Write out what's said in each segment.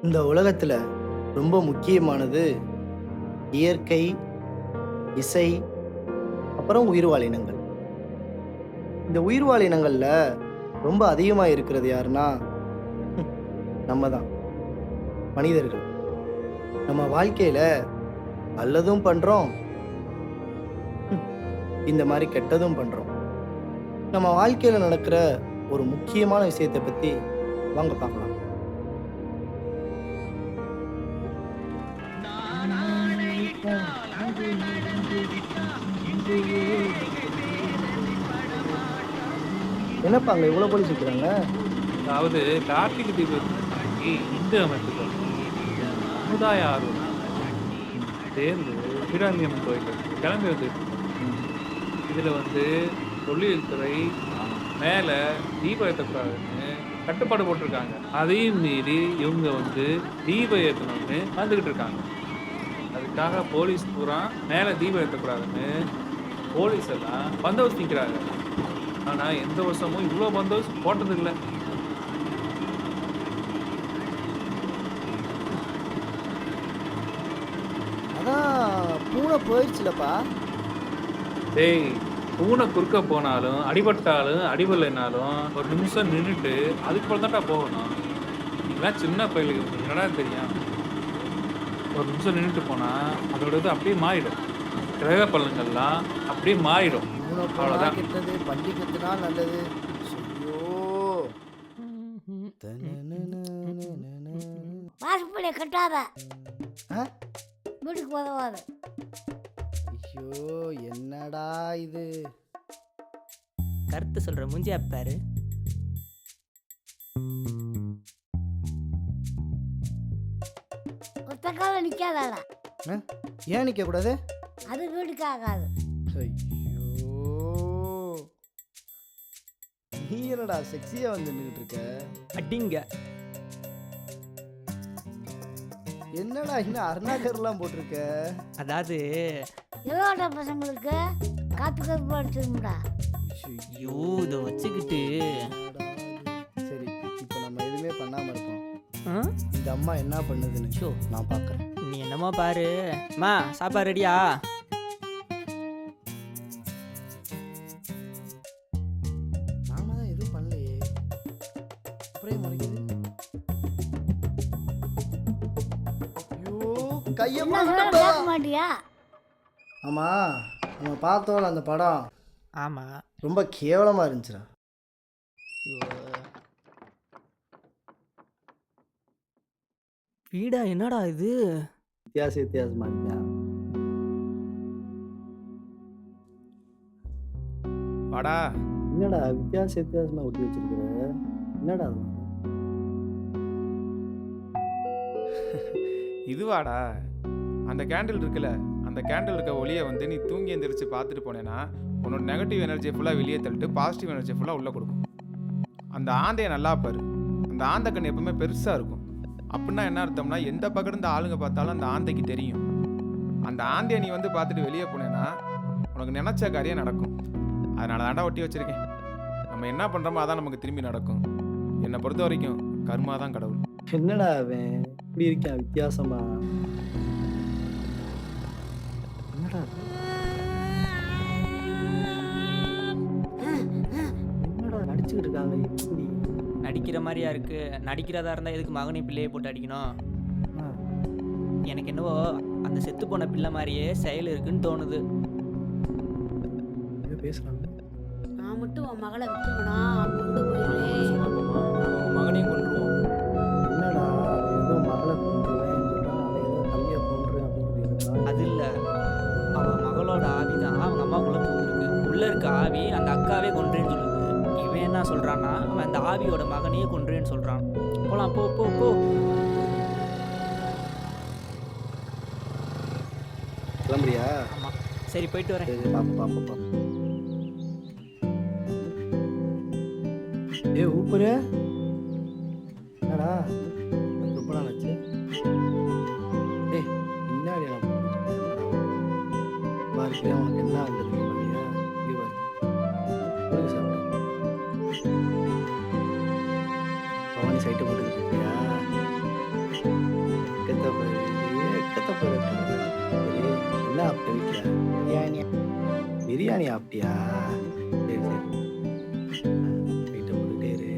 இந்த உலகத்துல ரொம்ப முக்கியமானது இயற்கை, இசை, அப்புறம் உயிர்வாழினங்கள். இந்த உயிர்வாழினங்கள்ல ரொம்ப அதிகமா இருக்கிறது யாருன்னா, நம்ம தான், மனிதர்கள். நம்ம வாழ்க்கையில நல்லதும் பண்றோம், இந்த மாதிரி கெட்டதும் பண்றோம். நம்ம வாழ்க்கையில நடக்கிற ஒரு முக்கியமான விஷயத்தை பத்தி வாங்க பார்க்கலாம். என்னப்பா அங்க இவ்வளவு போலீஸ் இருக்கிறாங்க? அதாவது கார்த்திகை தீபத்துக்கு இந்து அமைப்புகள் சமுதாய ஆர்வம் சேர்ந்து வீராண்டியம்மன் கோயிலுக்கு கிளம்பி வந்துட்டு இதில் தொழில்துறை மேலே தீபம் ஏற்றக்கூடாதுன்னு கட்டுப்பாடு போட்டிருக்காங்க. அதையும் மீறி இவங்க தீபம் ஏற்றணும்னு வந்துக்கிட்டு இருக்காங்க. அதுக்காக போலீஸ் பூரா மேலே தீபம் ஏற்றக்கூடாதுன்னு போலீஸ் எல்லாம் பந்தோபஸ்து நிற்கிறாங்க. ஆனால் எந்த வருஷமும் இவ்வளோ பந்தோபஸ்து போட்டதில்லை. அதான் பூனை போயிடுச்சுலப்பா. டேய், பூனை குறுக்க போனாலும் அடிபட்டாலும் அடிபடலைனாலும் ஒரு நிமிஷம் நின்றுட்டு அதுக்கு போல தான்டா போகணும். இதெல்லாம் சின்ன பயிலுக்கு என்னடா தெரியும். ஒரு நிமிஷம் நின்றுட்டு போனால் அதோட இது அப்படியே மாறிடும். கிரக பலன்கள்லாம் அப்படியே மாறிடும். அவ்வளோதான். கெட்டது பண்டிகைக்குனா நல்லது. ஐயோ, வாசப்படியை கட்டாத, ஆ? வீட்டுக்கு உதவாத. ஐயோ, என்னடா இது? கருத்து சொல்ற மூஞ்சி பாரு. ஒத்த கால நிக்காதாடா. ஏன் நிக்க கூடாது? அது வீட்டுக்கு ஆகாது. ஐயோ, நீ என்னடா செக்ஸியா வந்து நின்னுட்டு இருக்க? அடிங்க. என்னடா இன்னும் அருணாக்கர்லாம் போட்டிருக்க? அதாவது எவ்வளோட பசங்களுக்கு காத்து கருப்பு அடிச்சிருந்தா. ஐயோ இதை வச்சுக்கிட்டு சரி, இப்போ நம்ம எதுவுமே பண்ணாம இருக்கோம். ஆ? இந்த அம்மா என்ன பண்ணுதுன்னு ஷோ, நான் பார்க்குறேன். நீ என்னமோ பாரு. மா, சாப்பாடு ரெடியா? நாம தான் எதுவும் பண்ணலையே, அப்புறம் முறைக்குது. ஐயோ, கையை கேட்க மாட்டியா? ஆமா, நம்ம பார்த்தோம்ல அந்த படம், ஆமா. ரொம்ப கேவலமா இருந்துச்சுடா. ஐயோ. வீடா என்னடா இது? வித்தியாசமா இருக்கியா? வாடா. என்னடா வித்தியாசமா ஒட்டி வச்சிருக்கிற? என்னடா அது? இதுவாடா, அந்த கேண்டில் இருக்குல்ல, அந்த கேண்டில் இருக்க ஒளியை நீ தூங்கி எந்திரிச்சு பார்த்துட்டு போனேன்னா உன்னோட நெகட்டிவ் எனர்ஜியை ஃபுல்லாக வெளியே தள்ளிட்டு பாசிட்டிவ் எனர்ஜியை ஃபுல்லாக உள்ளே கொடுக்கும். அந்த ஆந்தையை நல்லா பாரு. அந்த ஆந்தை கண் எப்பவுமே பெருசாக இருக்கும். அப்படின்னா என்ன அர்த்தம்னா, எந்த பக்கம் இருந்த ஆளுங்க பார்த்தாலும் அந்த ஆந்தைக்கு தெரியும். அந்த ஆந்தையை நீ பார்த்துட்டு வெளியே போனேன்னா உனக்கு நினச்ச காரியம் நடக்கும். அதனால தாண்டா ஒட்டி வச்சிருக்கேன். நம்ம என்ன பண்ணுறோமோ அதான் நமக்கு திரும்பி நடக்கும். என்னை பொறுத்த வரைக்கும் கர்மா தான் கடவுள். என்னடா அவன் இப்படி இருக்கான் வித்தியாசமா? என்னடா இது? என்னடா நடிச்சுக்கிட்டு இருக்காங்க இப்படி? நடிக்கிற மாதிரியா இருக்கு. நடிக்கிறதா இருந்தா எதுக்கு மகனை பிள்ளையை போட்டு அடிக்கணும்? ஆ, எனக்கு என்னவோ அந்த செத்து போன பிள்ளை மாதிரியே செயல் இருக்குன்னு தோணுது. ஏதோ பேசுறாங்க. நான் மட்டும் உன் மகளை விட்டுருக்கணா, கொண்டு போயிடுவேன். உன் மகனையும் கொண்டுருவோம். என்னடா ஏதோ மகளை கொண்டுருவேன்னு சொல்றான், அவன் ஏதோ தம்பியை கொண்டுருவேன் அப்படின்னு சொல்லியிருக்கான். அது இல்ல, அவ மகளோட ஆவி தான் அவங்க அம்மாக்குள்ள பூந்துருக்கு. உள்ள இருக்க ஆவி அந்த அக்காவே கொன்றேன்னு சொல்லுது. இவன் என்ன சொல்றான்னா, அவன் அந்த ஆவியோட மகனையே கொன்றேன்னு சொல்றான். போலாம், போ போ போ. கிளம்புறியா? ஆமா, சரி போயிட்டு வரேன். சரி, பாப்பா. ஊப்புரு, என்னடா ரொம்ப நாள் ஆச்சு. பின்னாடி பாருக்கியா, உனக்கு என்ன வந்துருக்கு பாரியா? இங்க பாரு, சாப்பிடு. பவானி சைட்டை போட்டுக்கிட்டு இருக்கியா? அப்படியா? சரி சரி, போயிட்டு போட்டுட்டே இரு.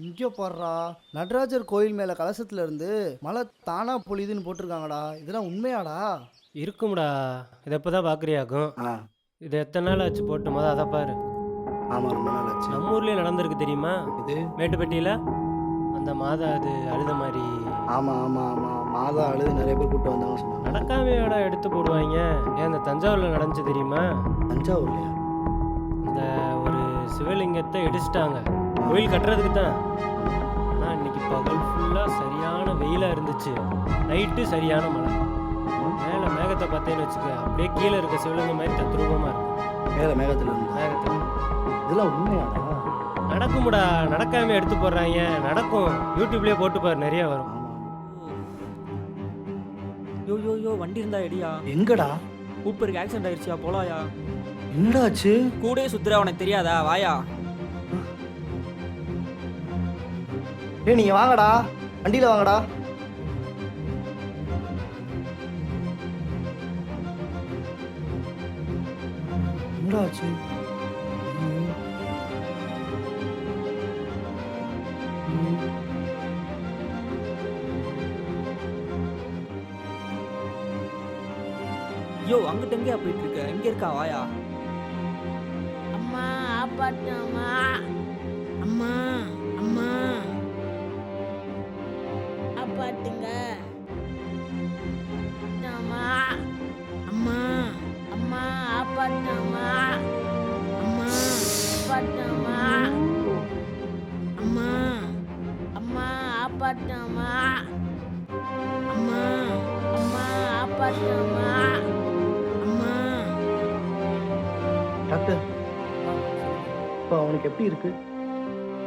இங்கே போடுறா, நடராஜர் கோயில் மேலே கலசத்துல இருந்து மழை தானா பொழியுதுன்னு போட்டிருக்காங்கடா. இதெல்லாம் உண்மையாடா? இருக்கும்டா. இதை இப்போ தான் பார்க்குறியாக்கும். ஆ இது எத்தனை நாள் ஆச்சு போட்டு மொதல் அதை பாரு. ஆமாம், ரொம்ப நாள் ஆச்சு. நம்ம ஊர்லேயே நடந்திருக்கு தெரியுமா? இது மேட்டுப்பட்டியில் அந்த மாதா அது அழுத மாதிரி. ஆமாம் ஆமாம் ஆமாம், மாதா அழுது நிறைய பேர் கூப்பிட்டு வந்தாங்க சொன்னாங்க. நடக்காமையோட எடுத்து போடுவாங்க. ஏன் இந்த தஞ்சாவூரில் நடந்துச்சு தெரியுமா? தஞ்சாவூர்லையா? அந்த ஒரு சிவலிங்கத்தை இடிச்சிட்டாங்க கோயில் கட்டுறதுக்கு தான். ஆனால் இன்னைக்கு பகல் ஃபுல்லாக சரியான வெயிலாக இருந்துச்சு, நைட்டு சரியான மழை. மேலே மேகத்தை பார்த்தேன்னு வச்சுக்க, அப்படியே கீழே இருக்க சிவலிங்கம் மாதிரி தத்ரூபமாக இருக்கும். மேலே மேகத்தில் இருந்தா? மேகத்தில் இதெல்லாம் உண்மையாடா? நடக்கும்டா. நடக்காம எடுத்து போடுறாங்க. நடக்கும், யூடியூப்லேயே போட்டு பாரு, நிறைய வரும். ஆமாம். யோ யோ யோ வண்டி இருந்தா எடியா. எங்கடா? ஊப்பருக்கு ஆக்சிடென்ட் ஆயிடுச்சியா, போலாயா? என்னடாச்சு? கூடயே சுத்துறா, உனக்கு தெரியாதா? வாயா. ஏய் நீங்கள் வாங்கடா, வண்டியில் வாங்கடா. என்னடாச்சு? யோ அங்கிட்ட எங்கேயா போயிட்டு இருக்க? எங்க இருக்கா? வாயா. அம்மா ஆப்பாட்டு அம்மா. அம்மா அம்மா ஆப்பாட்டுங்க. அம்மா அம்மா அம்மா ஆப்பாட்டு அம்மா. அம்மா ஆப்பாட்டு அம்மா. அம்மா அம்மா ஆப்பாட்டு அம்மா. அம்மா அம்மா ஆப்பாட்டு அம்மா. அம்மா டாக்டர், இப்போ அவனுக்கு எப்படி இருக்கு?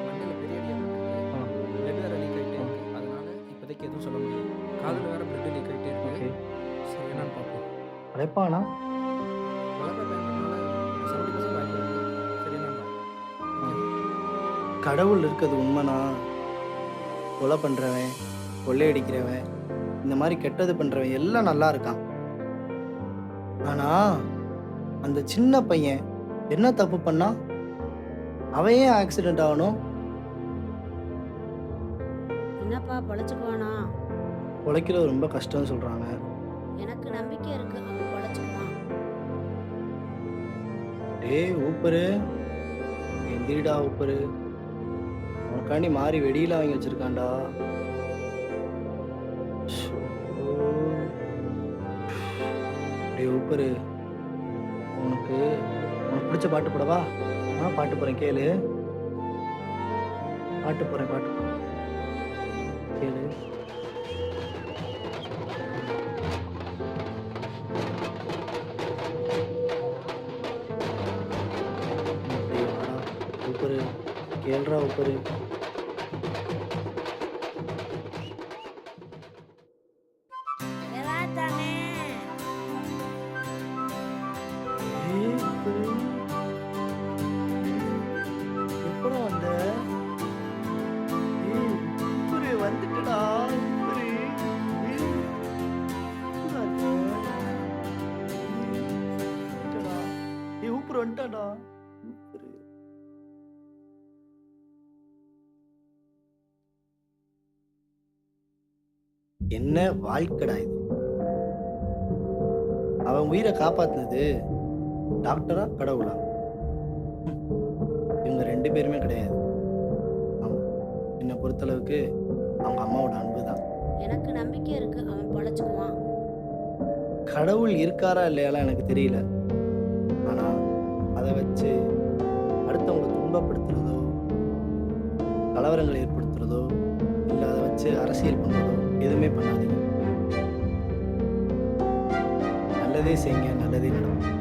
மண்டையில் பெரிய அடி ஏற்பட்டிருக்கு. பிளட் வேறு லீக் ஆகிட்டே இருக்கு. அதனால இப்போதைக்கு எதுவும் சொல்ல முடியாது. காதில் வேறு பிளட் லீக் ஆகிட்டே இருக்கு. ஓகே. சரி என்னன்னு பார்ப்போம். அழைப்பானா? வளர்ற பையனால 70% வாய்ப்பு இருக்கு. சரி என்னன்னா கடவுள் இருக்கிறது உண்மைனா, கொலை பண்ணுறவன், கொள்ளையடிக்கிறவன், இந்த மாதிரி கெட்டது பண்ணுறவன் எல்லாம் நல்லா இருக்கான். ஆனால் அந்த சின்ன பையன் என்ன தப்பு பண்ணா? அவன் ஏன் ஆக்சிடென்ட் ஆகணும்? என்னப்பா பொழைச்சுக்குவானா? உழைக்கிறது ரொம்ப கஷ்டம்னு சொல்கிறாங்க. எனக்கு நம்பிக்கை இருக்கு, அவன் பொழைச்சுக்குவான். டேய் ஊப்பரு, எந்திரிடா ஊப்பரு, உனக்காண்டி மாறி வெடியெல்லாம் வாங்கி வச்சிருக்கான்டா. ஷோ. டேய் ஊப்பரு, உனக்கு உனக்கு பிடிச்ச பாட்டு போடவா? பாட்டு போகிறேன் கேளு. பாட்டு போகிறேன் கேளு. ஊப்பரு, கேள்றா ஊப்பரு. தானே எப்படா வந்த? ஊப்பரு வந்துட்டடா. ஊப்பரு, ஊப்பரு வந்துட்டாடா. ஊப்பரு. என்ன வாழ்க்கடா இது? அவன் உயிரை காப்பாத்துனது டாக்டரா கடவுளா? இவங்க 2 பேருமே கிடையாது. என்னை பொறுத்தளவுக்கு அவங்க அம்மாவோட அன்பு தான். எனக்கு நம்பிக்கை இருக்கு, அவன் பொழைச்சுக்குவான். கடவுள் இருக்காரா இல்லையாலாம் எனக்கு தெரியல. ஆனால் அதை வச்சு அடுத்தவங்களை துன்பப்படுத்துறதோ, கலவரங்களை ஏற்படுத்துறதோ, இல்லை அதை வச்சு அரசியல் பண்ணுறதோ எதுவுமே பண்ணாதீங்க. நல்லதே செய்யுங்க, நல்லதே நடக்கும்.